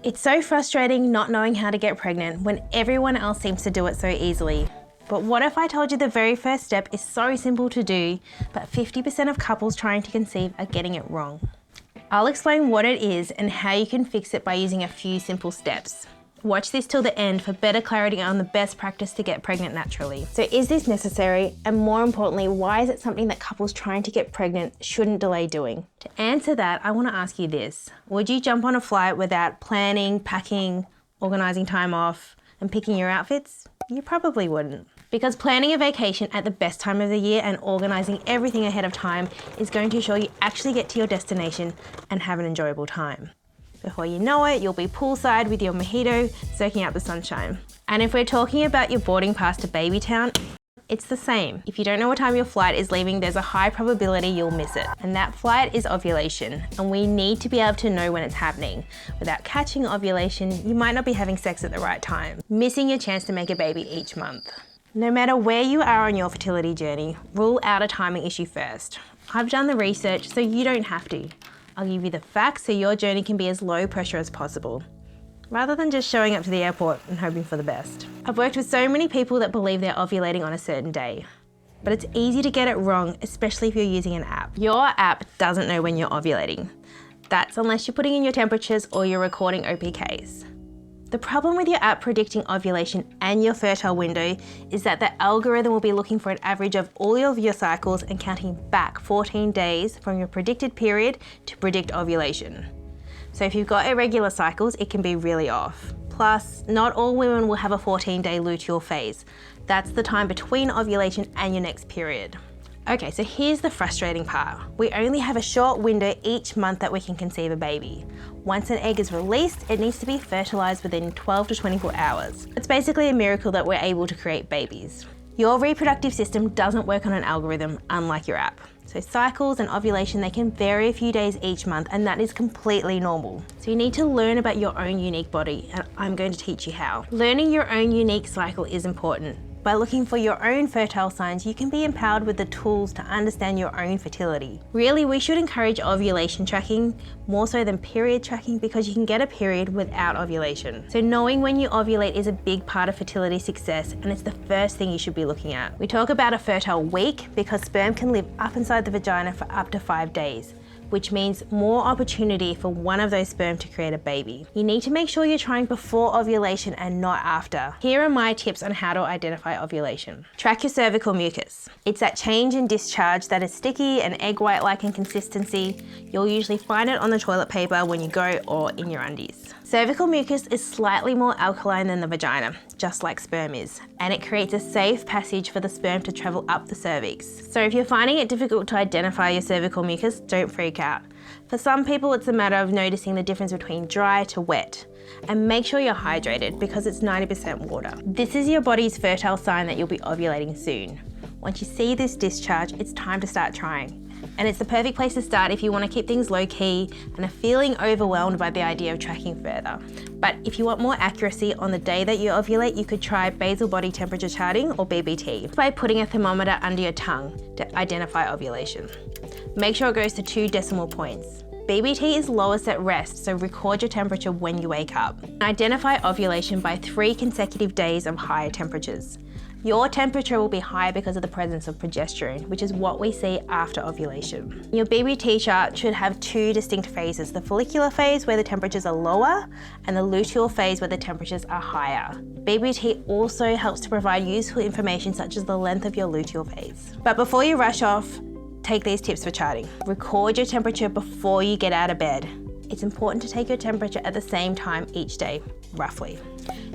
It's so frustrating not knowing how to get pregnant when everyone else seems to do it so easily. But what if I told you the very first step is so simple to do, but 50% of couples trying to conceive are getting it wrong? I'll explain what it is and how you can fix it by using a few simple steps. Watch this till the end for better clarity on the best practice to get pregnant naturally. So is this necessary? And more importantly, why is it something that couples trying to get pregnant shouldn't delay doing? To answer that, I want to ask you this. Would you jump on a flight without planning, packing, organising time off, and picking your outfits? You probably wouldn't. Because planning a vacation at the best time of the year and organising everything ahead of time is going to ensure you actually get to your destination and have an enjoyable time. Before you know it, you'll be poolside with your mojito, soaking up the sunshine. And if we're talking about your boarding pass to baby town, it's the same. If you don't know what time your flight is leaving, there's a high probability you'll miss it. And that flight is ovulation, and we need to be able to know when it's happening. Without catching ovulation, you might not be having sex at the right time, missing your chance to make a baby each month. No matter where you are on your fertility journey, rule out a timing issue first. I've done the research, so you don't have to. I'll give you the facts so your journey can be as low pressure as possible, rather than just showing up to the airport and hoping for the best. I've worked with so many people that believe they're ovulating on a certain day, but it's easy to get it wrong, especially if you're using an app. Your app doesn't know when you're ovulating. That's unless you're putting in your temperatures or you're recording OPKs. The problem with your app predicting ovulation and your fertile window is that the algorithm will be looking for an average of all of your cycles and counting back 14 days from your predicted period to predict ovulation. So if you've got irregular cycles, it can be really off. Plus, not all women will have a 14-day luteal phase. That's the time between ovulation and your next period. Okay, so here's the frustrating part. We only have a short window each month that we can conceive a baby. Once an egg is released, it needs to be fertilized within 12 to 24 hours. It's basically a miracle that we're able to create babies. Your reproductive system doesn't work on an algorithm, unlike your app. So cycles and ovulation, they can vary a few days each month, and that is completely normal. So you need to learn about your own unique body, and I'm going to teach you how. Learning your own unique cycle is important. By looking for your own fertile signs, you can be empowered with the tools to understand your own fertility. Really, we should encourage ovulation tracking more so than period tracking, because you can get a period without ovulation. So knowing when you ovulate is a big part of fertility success, and it's the first thing you should be looking at. We talk about a fertile week because sperm can live up inside the vagina for up to 5 days, which means more opportunity for one of those sperm to create a baby. You need to make sure you're trying before ovulation and not after. Here are my tips on how to identify ovulation. Track your cervical mucus. It's that change in discharge that is sticky and egg white-like in consistency. You'll usually find it on the toilet paper when you go or in your undies. Cervical mucus is slightly more alkaline than the vagina, just like sperm is, and it creates a safe passage for the sperm to travel up the cervix. So if you're finding it difficult to identify your cervical mucus, don't freak out. For some people, it's a matter of noticing the difference between dry to wet. And make sure you're hydrated because it's 90% water. This is your body's fertile sign that you'll be ovulating soon. Once you see this discharge, it's time to start trying. And it's the perfect place to start if you want to keep things low key and are feeling overwhelmed by the idea of tracking further. But if you want more accuracy on the day that you ovulate, you could try basal body temperature charting, or BBT, by putting a thermometer under your tongue to identify ovulation. Make sure it goes to 2 decimal points. BBT is lowest at rest, so record your temperature when you wake up. Identify ovulation by 3 consecutive days of higher temperatures. Your temperature will be high because of the presence of progesterone, which is what we see after ovulation. Your BBT chart should have 2 distinct phases: the follicular phase, where the temperatures are lower, and the luteal phase, where the temperatures are higher. BBT also helps to provide useful information such as the length of your luteal phase. But before you rush off, take these tips for charting. Record your temperature before you get out of bed. It's important to take your temperature at the same time each day, roughly.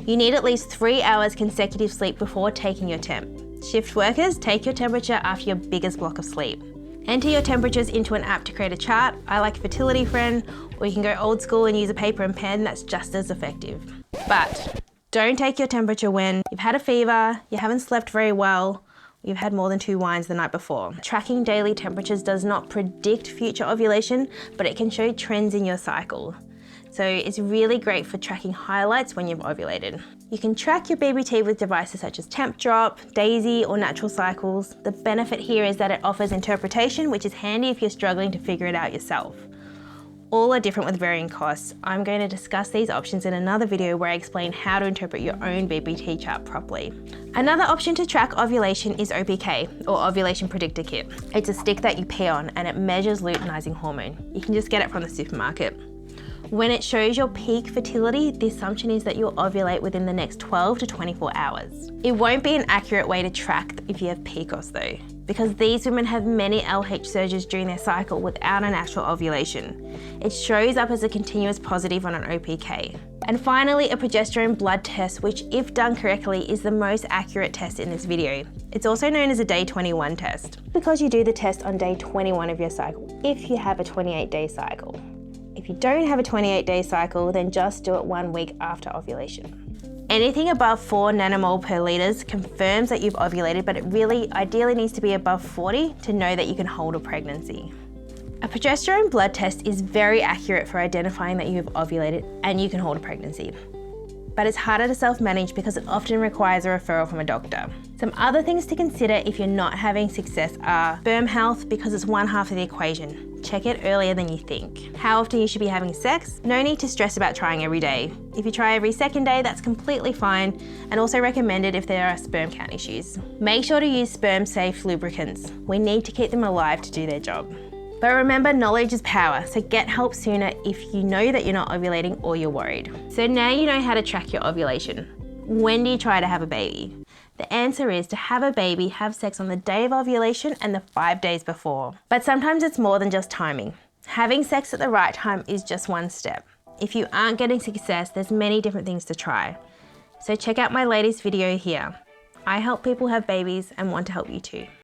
You need at least 3 hours consecutive sleep before taking your temp. Shift workers, take your temperature after your biggest block of sleep. Enter your temperatures into an app to create a chart. I like Fertility Friend, or you can go old school and use a paper and pen. That's just as effective. But don't take your temperature when you've had a fever, you haven't slept very well, you've had more than 2 wines the night before. Tracking daily temperatures does not predict future ovulation, but it can show trends in your cycle. So it's really great for tracking highlights when you've ovulated. You can track your BBT with devices such as Temp Drop, Daisy, or Natural Cycles. The benefit here is that it offers interpretation, which is handy if you're struggling to figure it out yourself. All are different with varying costs. I'm going to discuss these options in another video where I explain how to interpret your own BPT chart properly. Another option to track ovulation is OPK, or Ovulation Predictor Kit. It's a stick that you pee on and it measures luteinizing hormone. You can just get it from the supermarket. When it shows your peak fertility, the assumption is that you'll ovulate within the next 12 to 24 hours. It won't be an accurate way to track if you have PCOS though, because these women have many LH surges during their cycle without an actual ovulation. It shows up as a continuous positive on an OPK. And finally, a progesterone blood test, which if done correctly is the most accurate test in this video. It's also known as a day 21 test, because you do the test on day 21 of your cycle if you have a 28-day cycle. If you don't have a 28-day cycle, then just do it 1 week after ovulation. Anything above 4 nanomole per litres confirms that you've ovulated, but it really ideally needs to be above 40 to know that you can hold a pregnancy. A progesterone blood test is very accurate for identifying that you have ovulated and you can hold a pregnancy. But it's harder to self-manage because it often requires a referral from a doctor. Some other things to consider if you're not having success are sperm health, because it's one half of the equation. Check it earlier than you think. How often you should be having sex? No need to stress about trying every day. If you try every second day, that's completely fine, and also recommended if there are sperm count issues. Make sure to use sperm-safe lubricants. We need to keep them alive to do their job. But remember, knowledge is power, so get help sooner if you know that you're not ovulating or you're worried. So now you know how to track your ovulation. When do you try to have a baby? The answer is to have a baby, have sex on the day of ovulation and the 5 days before. But sometimes it's more than just timing. Having sex at the right time is just one step. If you aren't getting success, there's many different things to try. So check out my latest video here. I help people have babies and want to help you too.